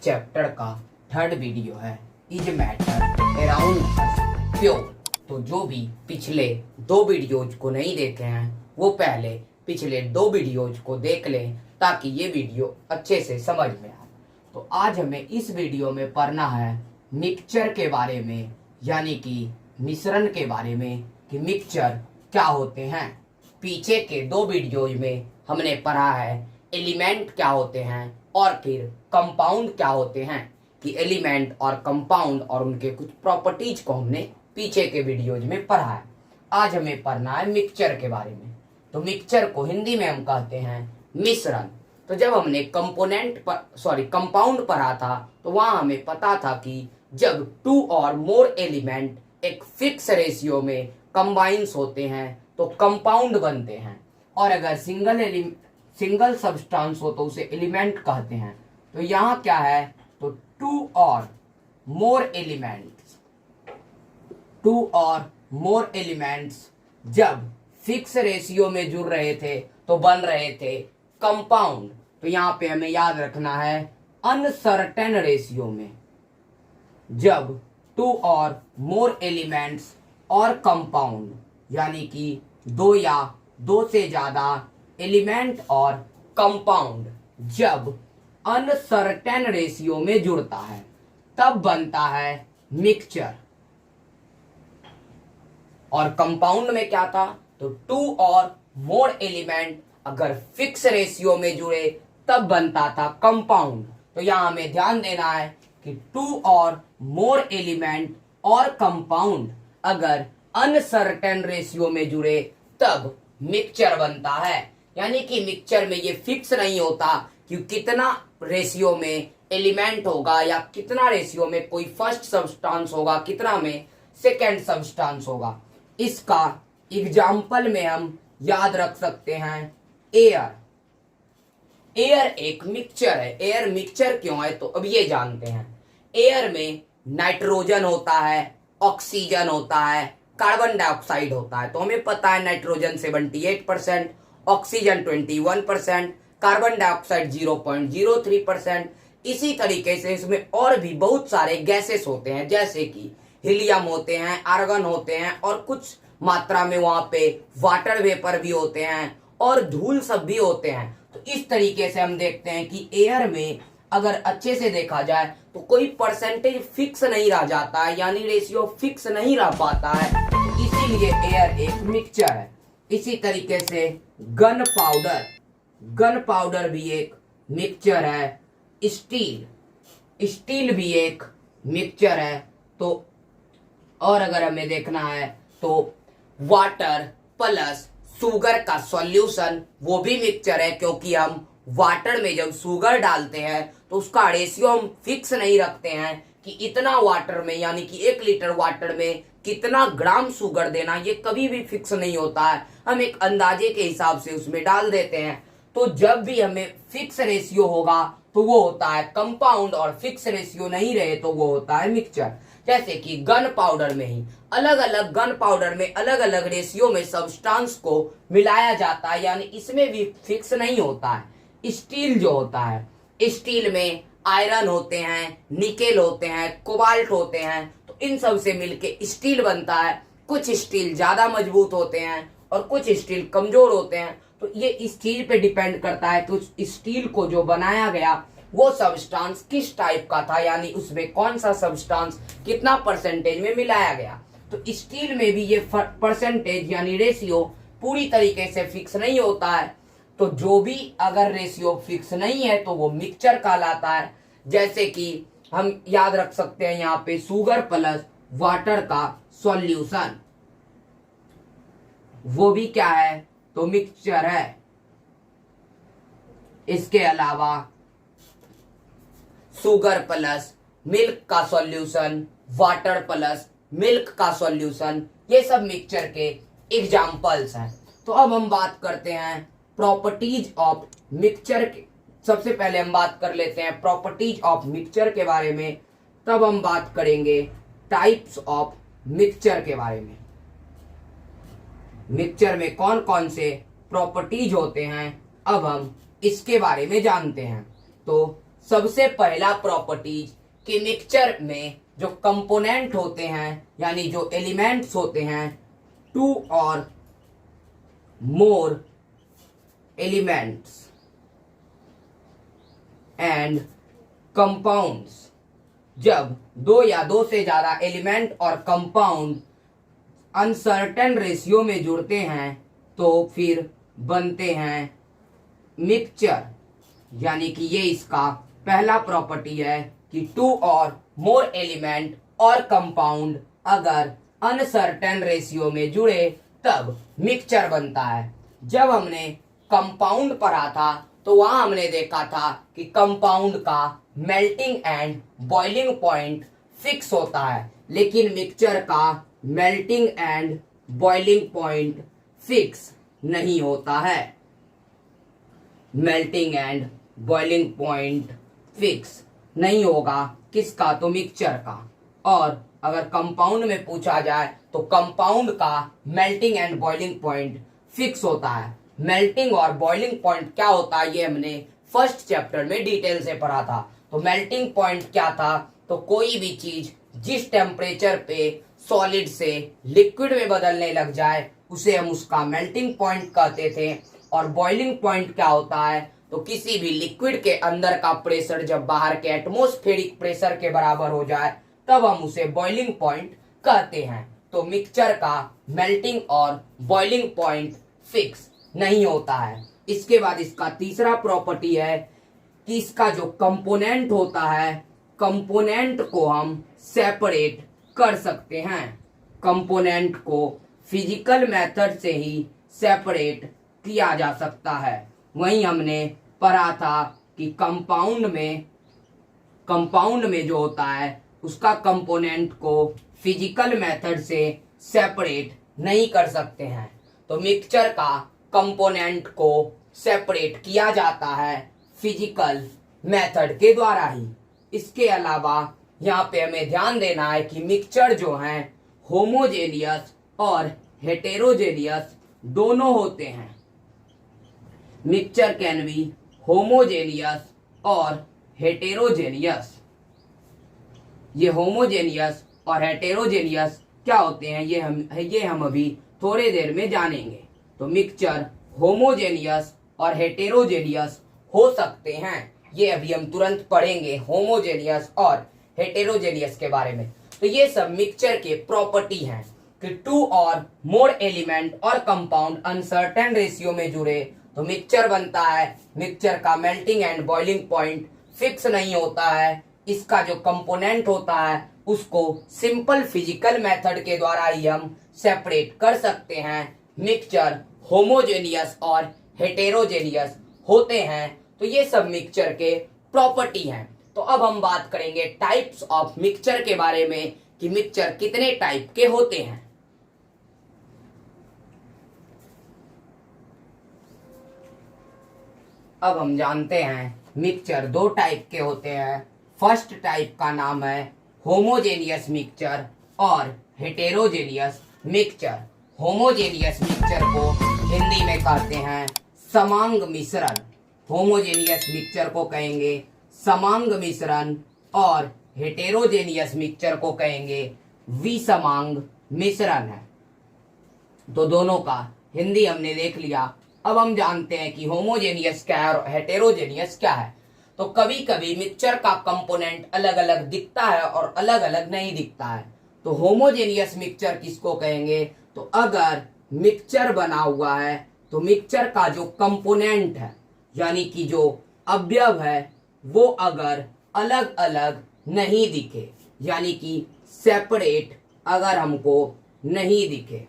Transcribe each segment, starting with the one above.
Chapter का third video है। Is matter around pure. तो जो भी पिछले दो वीडियोज को नहीं देखे हैं वो पहले पिछले दो वीडियोज को देख लें ताकि ये वीडियो अच्छे से समझ में आए। तो आज हमें इस वीडियो में पढ़ना है मिक्सचर के बारे में, यानी कि मिश्रण के बारे में कि मिक्सचर क्या होते हैं। पीछे के दो वीडियोज में हमने पढ़ा है एलिमेंट क्या होते हैं और फिर कंपाउंड क्या होते हैं, कि एलिमेंट और कंपाउंड और उनके कुछ प्रॉपर्टीज को हमने पीछे के वीडियोज में पढ़ा है। आज हमें पढ़ना है मिक्सचर के बारे में। तो मिक्सचर को हिंदी में हम कहते हैं मिश्रण। तो जब हमने कंपाउंड पढ़ा था तो वहां हमें पता था कि जब टू और मोर एलिमेंट एक फिक्स रेशियो में कंबाइंस होते हैं तो कंपाउंड बनते हैं, और अगर सिंगल सब्सटेंस हो तो उसे एलिमेंट कहते हैं। तो यहाँ क्या है, तो टू और मोर एलिमेंट्स जब फिक्स रेशियो में जुड़ रहे थे तो बन रहे थे कंपाउंड। तो यहाँ पे हमें याद रखना है अनसर्टेन रेशियो में जब टू और मोर एलिमेंट्स और कंपाउंड यानी कि दो या दो से ज्यादा एलिमेंट और कंपाउंड जब अनसर्टेन रेशियो में जुड़ता है तब बनता है मिक्सचर। और कंपाउंड में क्या था, तो टू और मोर एलिमेंट अगर फिक्स रेशियो में जुड़े तब बनता था कंपाउंड। तो यहां हमें ध्यान देना है कि टू और मोर एलिमेंट और कंपाउंड अगर अनसर्टेन रेशियो में जुड़े तब मिक्सचर बनता है। यानी कि मिक्सचर में ये फिक्स नहीं होता कि कितना रेशियो में एलिमेंट होगा या कितना रेशियो में कोई फर्स्ट सब्सटेंस होगा, कितना में सेकेंड सब्सटेंस होगा। इसका एग्जाम्पल में हम याद रख सकते हैं एयर। एयर एक मिक्सचर है। एयर मिक्सचर क्यों है तो अब ये जानते हैं। एयर में नाइट्रोजन होता है, ऑक्सीजन होता है, कार्बन डाइऑक्साइड होता है। तो हमें पता है नाइट्रोजन 78%, ऑक्सीजन 21%, कार्बन डाइऑक्साइड 0.03%। इसी तरीके से इसमें और भी बहुत सारे गैसेस होते हैं, जैसे कि हीलियम होते हैं, आर्गन होते हैं, और कुछ मात्रा में वहां पे वाटर वेपर भी होते हैं और धूल सब भी होते हैं। तो इस तरीके से हम देखते हैं कि एयर में अगर अच्छे से देखा जाए तो कोई परसेंटेज फिक्स नहीं रह जाता है, यानी रेशियो फिक्स नहीं रह पाता है। तो इसीलिए एयर एक मिक्सचर है। इसी तरीके से गन पाउडर भी एक मिक्सचर है। स्टील भी एक मिक्सचर है। तो और अगर हमें देखना है तो वाटर प्लस शुगर का सॉल्यूशन वो भी मिक्सचर है, क्योंकि हम वाटर में जब शुगर डालते हैं तो उसका रेशियो हम फिक्स नहीं रखते हैं कि इतना वाटर में, यानी कि 1 लीटर वाटर में कितना ग्राम शुगर देना, ये कभी भी फिक्स नहीं होता है। हम एक अंदाजे के हिसाब से उसमें डाल देते हैं। तो जब भी हमें फिक्स रेशियो होगा तो वो होता है कंपाउंड, और फिक्स रेशियो नहीं रहे तो वो होता है मिक्सचर। जैसे कि गन पाउडर में ही गन पाउडर में अलग अलग रेशियो में सब्सटेंस को मिलाया जाता है, यानी इसमें भी फिक्स नहीं होता है। स्टील जो होता है, स्टील में आयरन होते हैं, निकेल होते हैं, कोबाल्ट होते हैं। तो इन सब से मिलके स्टील बनता है। कुछ स्टील ज्यादा मजबूत होते हैं और कुछ स्टील कमजोर होते हैं। तो ये इस चीज पे डिपेंड करता है कि उस स्टील को जो बनाया गया वो सब्सटेंस किस टाइप का था, यानी उसमें कौन सा सब्सटेंस कितना परसेंटेज में मिलाया गया। तो स्टील में भी ये परसेंटेज यानी रेशियो पूरी तरीके से फिक्स नहीं होता है। तो जो भी अगर रेशियो फिक्स नहीं है तो वो मिक्सचर कहलाता है। जैसे कि हम याद रख सकते हैं यहाँ पे शुगर प्लस वाटर का सॉल्यूशन, वो भी क्या है, तो मिक्सचर है। इसके अलावा शुगर प्लस मिल्क का सॉल्यूशन, वाटर प्लस मिल्क का सॉल्यूशन, ये सब मिक्सचर के एग्जाम्पल्स हैं। तो अब हम बात करते हैं प्रॉपर्टीज ऑफ मिक्सचर के। सबसे पहले हम बात कर लेते हैं प्रॉपर्टीज ऑफ मिक्सचर के बारे में, तब हम बात करेंगे टाइप्स ऑफ मिक्सचर के बारे में। मिक्सचर में कौन कौन से प्रॉपर्टीज होते हैं अब हम इसके बारे में जानते हैं। तो सबसे पहला प्रॉपर्टीज कि मिक्सचर में जो कंपोनेंट होते हैं यानी जो एलिमेंट्स होते हैं, टू और मोर एलिमेंट्स एंड कंपाउंड्स, जब दो या दो से ज्यादा एलिमेंट और कंपाउंड अनसर्टेन रेशियो में जुड़ते हैं तो फिर बनते हैं मिक्सचर। यानी कि ये इसका पहला प्रॉपर्टी है कि टू और मोर एलिमेंट और कंपाउंड अगर अनसर्टेन रेशियो में जुड़े तब मिक्सचर बनता है। जब हमने कंपाउंड पढ़ा था तो वहां हमने देखा था कि कंपाउंड का melting and boiling point fix होता है, लेकिन मिक्सचर का melting and boiling point fix नहीं होता है। Melting and boiling point fix नहीं होगा किसका? तो मिक्सचर का। और अगर कंपाउंड में पूछा जाए तो कंपाउंड का melting and boiling point fix होता है। मेल्टिंग और बॉइलिंग पॉइंट क्या होता है ये हमने फर्स्ट चैप्टर में डिटेल से पढ़ा था। तो मेल्टिंग पॉइंट क्या था? तो कोई भी चीज जिस टेम्परेचर पे सॉलिड से लिक्विड में बदलने लग जाए उसे हम उसका मेल्टिंग पॉइंट कहते थे। और बॉइलिंग पॉइंट क्या होता है? तो किसी भी लिक्विड के अंदर का प्रेशर जब बाहर के एटमॉस्फेरिक प्रेशर के बराबर हो जाए तब हम उसे बॉइलिंग पॉइंट कहते हैं। तो मिक्सचर का मेल्टिंग और बॉइलिंग पॉइंट फिक्स नहीं होता है। इसके बाद इसका तीसरा प्रॉपर्टी है कि इसका जो कंपोनेंट होता है, कंपोनेंट को हम सेपरेट कर सकते हैं। कंपोनेंट को फिजिकल मेथड से ही सेपरेट किया जा सकता है। वहीं हमने पढ़ा था कि कंपाउंड में जो होता है उसका कंपोनेंट को फिजिकल मेथड से सेपरेट नहीं कर सकते हैं। तो मिक्सचर का कंपोनेंट को सेपरेट किया जाता है फिजिकल मेथड के द्वारा ही। इसके अलावा यहाँ पे हमें ध्यान देना है कि मिक्सचर जो है होमोजेनियस और हेटेरोजेनियस दोनों होते हैं। मिक्सचर कैन बी होमोजेनियस और हेटेरोजेनियस। ये होमोजेनियस और हेटेरोजेनियस क्या होते हैं ये हम अभी थोड़े देर में जानेंगे। तो मिक्सचर होमोजेनियस और हेटेरोजेनियस हो सकते हैं, ये अभी हम तुरंत पढ़ेंगे होमोजेनियस और हेटेरोजेनियस के बारे में। तो ये सब मिक्सचर के प्रॉपर्टी हैं कि टू और मोर एलिमेंट और कंपाउंड अनसर्टेन रेशियो में जुड़े तो मिक्सचर बनता है। मिक्सचर का melting and boiling point fix नहीं होता है। इसका जो कंपोनेंट होता है उसको सिंपल फिजिकल मेथड के द्वारा ही हम सेपरेट कर सकते हैं। मिक्सचर होमोजेनियस और हेटेरोजेनियस होते हैं। तो ये सब मिक्सचर के प्रॉपर्टी हैं। तो अब हम बात करेंगे टाइप्स ऑफ मिक्सचर के बारे में कि मिक्सचर कितने टाइप के होते हैं। अब हम जानते हैं मिक्सचर दो टाइप के होते हैं। फर्स्ट टाइप का नाम है होमोजेनियस मिक्सचर और हेटेरोजेनियस मिक्सचर। होमोजेनियस मिक्सचर को हिंदी में कहते हैं समांग मिश्रण। होमोजेनियस मिक्सचर को कहेंगे समांग मिश्रण और हेटेरोजेनियस मिक्सचर को कहेंगे विसमांग मिश्रण है। तो दोनों का हिंदी हमने देख लिया। अब हम जानते हैं कि होमोजेनियस क्या है और हेटेरोजेनियस क्या है। तो कभी कभी मिक्सचर का कंपोनेंट अलग अलग दिखता है और अलग अलग नहीं दिखता है। तो होमोजेनियस मिक्सचर किसको कहेंगे? तो अगर मिक्सचर बना हुआ है तो मिक्सचर का जो कंपोनेंट है यानी कि जो अवयव है वो अगर अलग अलग नहीं दिखे यानी कि सेपरेट अगर हमको नहीं दिखे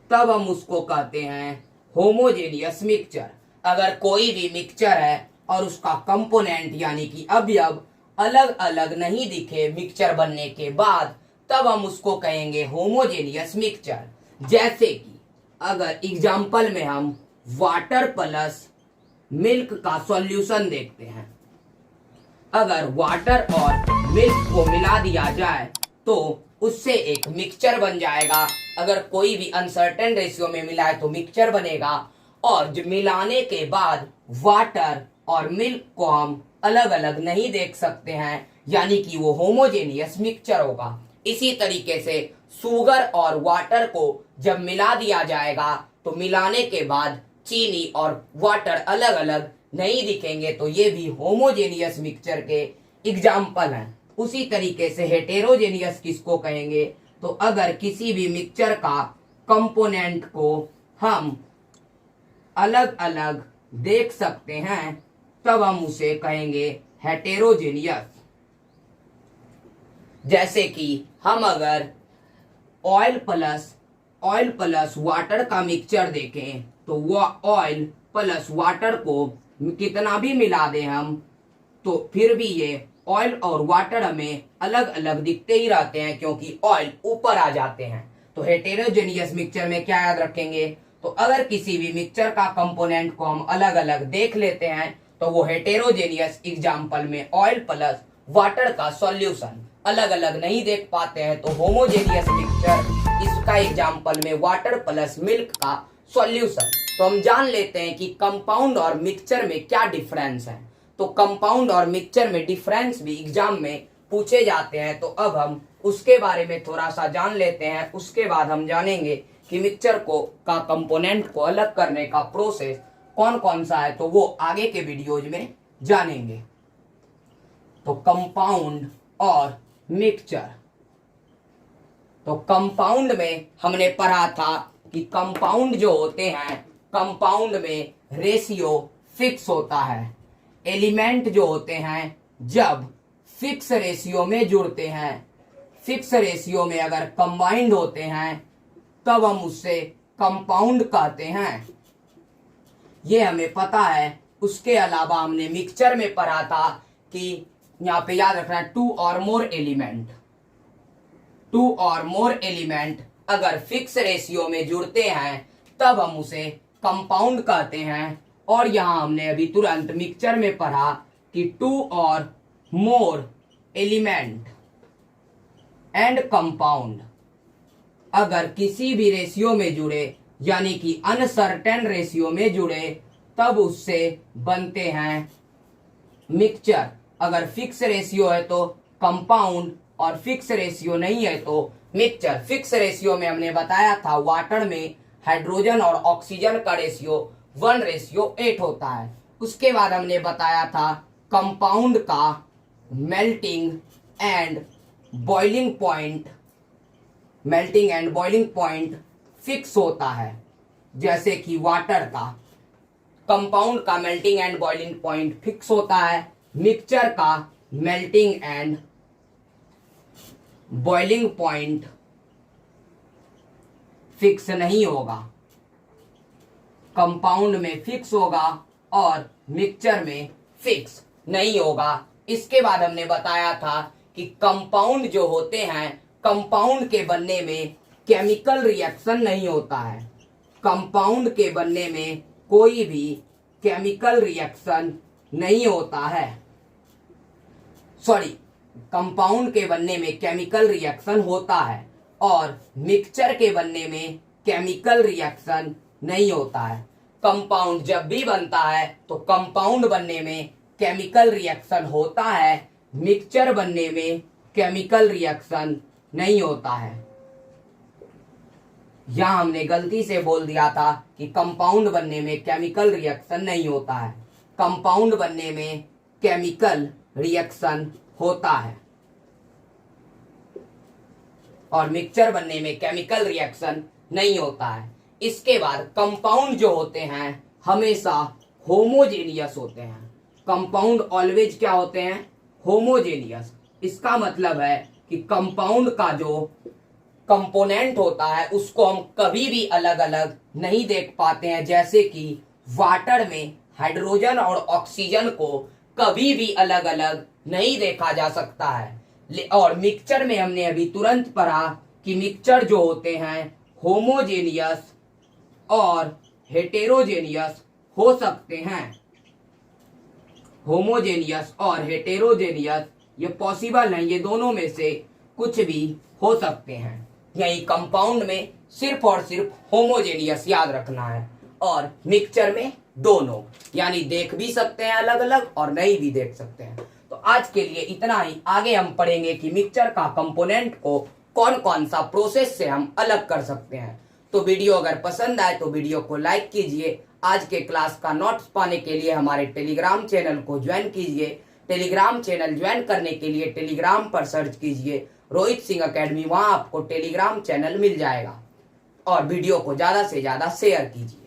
तब हम उसको कहते हैं होमोजेनियस मिक्सचर। अगर कोई भी मिक्सचर है और उसका कंपोनेंट यानी कि अवयव अलग अलग नहीं दिखे मिक्सचर बनने के बाद तब हम उसको कहेंगे होमोजेनियस मिक्सचर। जैसे कि अगर एग्जाम्पल में हम वाटर प्लस मिल्क का सॉल्यूशन देखते हैं। अगर वाटर और मिल्क को मिला दिया जाए तो उससे एक मिक्सचर बन जाएगा। अगर कोई भी अनसर्टेन रेशियो में मिलाए तो मिक्सचर बनेगा। और जो मिलाने के बाद वाटर और मिल्क को हम अलग अलग नहीं देख सकते हैं, यानी कि वो होमोजेनियस मिक्सचर होगा। इसी तरीके से शुगर और वाटर को जब मिला दिया जाएगा तो मिलाने के बाद चीनी और वाटर अलग अलग नहीं दिखेंगे, तो ये भी होमोजेनियस मिक्सचर के एग्जाम्पल हैं। उसी तरीके से हेटेरोजेनियस किसको कहेंगे, तो अगर किसी भी मिक्सचर का कंपोनेंट को हम अलग अलग देख सकते हैं तब हम उसे कहेंगे हेटेरोजेनियस। जैसे कि हम अगर ऑयल प्लस वाटर का मिक्सचर देखें तो वो ऑयल प्लस वाटर को कितना भी मिला दें हम तो फिर भी ये ऑयल और वाटर हमें अलग अलग दिखते ही रहते हैं, क्योंकि ऑयल ऊपर आ जाते हैं। तो हेटेरोजेनियस मिक्सचर में क्या याद रखेंगे, तो अगर किसी भी मिक्सचर का कंपोनेंट को हम अलग अलग देख लेते हैं तो वो हेटेरोजेनियस। एग्जाम्पल में ऑयल प्लस वाटर का सॉल्यूशन अलग अलग नहीं देख पाते हैं तो होमोजेनियस मिक्सचर। इसका एग्जाम्पल में वाटर प्लस मिल्क का सॉल्यूशन। तो हम जान लेते हैं कि कंपाउंड और मिक्सचर में क्या डिफरेंस है। तो कंपाउंड और मिक्सचर में डिफरेंस भी एग्जाम में पूछे जाते हैं, तो अब हम उसके बारे में थोड़ा सा जान लेते हैं। उसके बाद हम जानेंगे कि मिक्सचर को का कंपोनेंट को अलग करने का प्रोसेस कौन कौन सा है, तो वो आगे के वीडियोज में जानेंगे। तो कंपाउंड और मिक्सचर। तो कंपाउंड में हमने पढ़ा था कि कंपाउंड जो होते हैं, कंपाउंड में रेशियो फिक्स होता है। एलिमेंट जो होते हैं जब फिक्स रेशियो में जुड़ते हैं, फिक्स रेशियो में अगर कंबाइंड होते हैं तब हम उससे कंपाउंड कहते हैं। ये हमें पता है। उसके अलावा हमने मिक्सचर में पढ़ा था कि यहाँ पे याद रखना, टू और मोर एलिमेंट अगर फिक्स रेशियो में जुड़ते हैं तब हम उसे कंपाउंड कहते हैं। और यहाँ हमने अभी तुरंत मिक्सचर में पढ़ा कि टू और मोर एलिमेंट एंड कंपाउंड अगर किसी भी रेशियो में जुड़े, यानी कि अनसर्टेन रेशियो में जुड़े, तब उससे बनते हैं मिक्सचर। अगर फिक्स रेशियो है तो कंपाउंड और फिक्स रेशियो नहीं है तो मिक्सचर। फिक्स रेशियो में हमने बताया था वाटर में हाइड्रोजन और ऑक्सीजन का रेशियो 1:8 होता है। उसके बाद हमने बताया था कंपाउंड का melting and boiling point fix होता है। जैसे कि वाटर का कंपाउंड का melting and boiling point fix होता है, मिक्सचर का melting and boiling point fix नहीं होगा। कंपाउंड में फिक्स होगा और मिक्सचर में फिक्स नहीं होगा। इसके बाद हमने बताया था कि कंपाउंड जो होते हैं, कंपाउंड के बनने में केमिकल रिएक्शन नहीं होता है। कंपाउंड के बनने में कोई भी केमिकल रिएक्शन नहीं होता है। कंपाउंड के बनने में केमिकल रिएक्शन होता है और मिक्सचर के बनने में केमिकल रिएक्शन नहीं होता है। कंपाउंड जब भी बनता है तो कंपाउंड बनने में केमिकल रिएक्शन होता है, मिक्सचर बनने में केमिकल रिएक्शन नहीं होता है। यहां हमने गलती से बोल दिया था कि कंपाउंड बनने में केमिकल रिएक्शन नहीं होता है। कंपाउंड बनने में केमिकल रिएक्शन होता है और मिक्सचर बनने में केमिकल रिएक्शन नहीं होता है। इसके बाद कंपाउंड जो होते हैं हमेशा होमोजेनियस होते हैं। कंपाउंड ऑलवेज क्या होते हैं, होमोजेनियस। इसका मतलब है कि कंपाउंड का जो कंपोनेंट होता है उसको हम कभी भी अलग अलग नहीं देख पाते हैं। जैसे कि वाटर में हाइड्रोजन और ऑक्सीजन को कभी भी अलग अलग नहीं देखा जा सकता है। और मिक्सचर में हमने अभी तुरंत पढ़ा कि मिक्सचर जो होते हैं होमोजेनियस और हेटेरोजेनियस हो सकते हैं। होमोजेनियस और हेटेरोजेनियस ये पॉसिबल है, ये दोनों में से कुछ भी हो सकते हैं। यही कंपाउंड में सिर्फ और सिर्फ होमोजेनियस याद रखना है और मिक्सचर में दोनों, यानी देख भी सकते हैं अलग अलग और नहीं भी देख सकते हैं। तो आज के लिए इतना ही। आगे हम पढ़ेंगे कि मिक्सचर का कंपोनेंट को कौन कौन सा प्रोसेस से हम अलग कर सकते हैं। तो वीडियो अगर पसंद आए तो वीडियो को लाइक कीजिए। आज के क्लास का नोट्स पाने के लिए हमारे टेलीग्राम चैनल को ज्वाइन कीजिए। टेलीग्राम चैनल ज्वाइन करने के लिए टेलीग्राम पर सर्च कीजिए रोहित सिंह अकेडमी, वहां आपको टेलीग्राम चैनल मिल जाएगा। और वीडियो को ज्यादा से ज्यादा शेयर कीजिए।